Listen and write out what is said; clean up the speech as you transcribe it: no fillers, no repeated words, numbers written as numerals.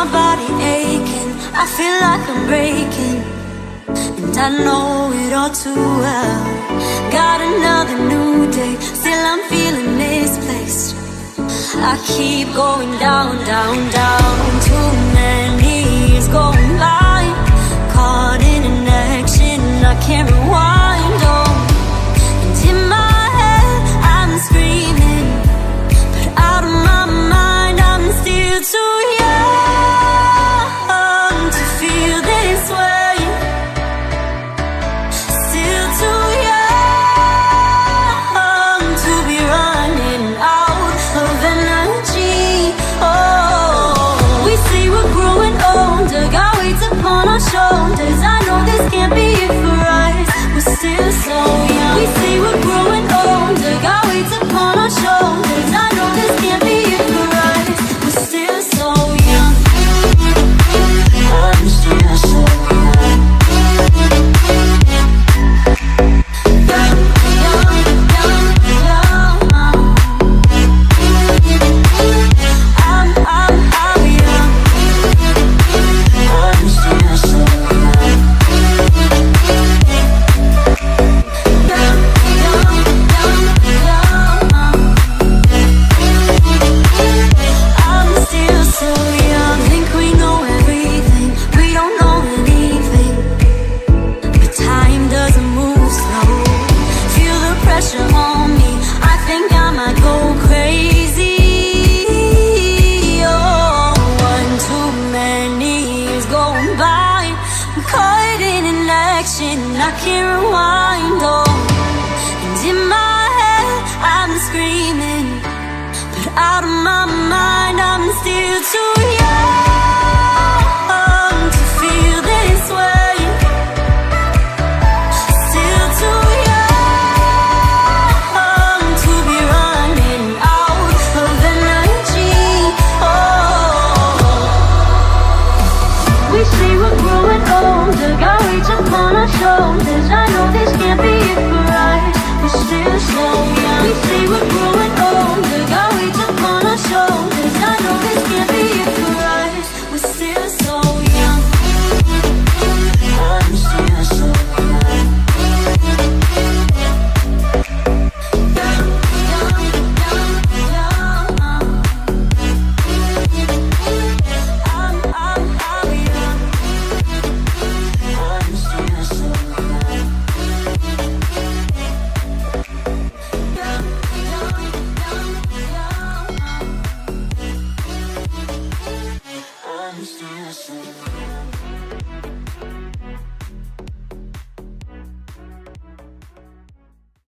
my body aching, I feel like I'm breaking, and I know it all too well. Got another new day, still I'm feeling misplaced. I keep going down, down, down. Too many years going by, caught in an action I can't rewind. Oh, and in my head I'm screaming, but out of my mind I'm still too young to feel this way. Still too young to be running out of energy. Oh, we say we're growing older, got weights upon our shoulders. I know this can't be it for us, we're still so young. We say we're growing older, got weights upon our shoulders. I know this can't be it for us, we're still so young. I'm still so young. Young, young, young, young. I'm young. I'm still so young. Young, young, young, young. I'm still so young. Think we know everything, we don't know anything. But time doesn't move slow. Feel the pressure on me, I think I might go crazy. Oh, one too many years going by, I'm caught in an action I can't rewind. Oh, and in my head I'm screaming, but out of my mind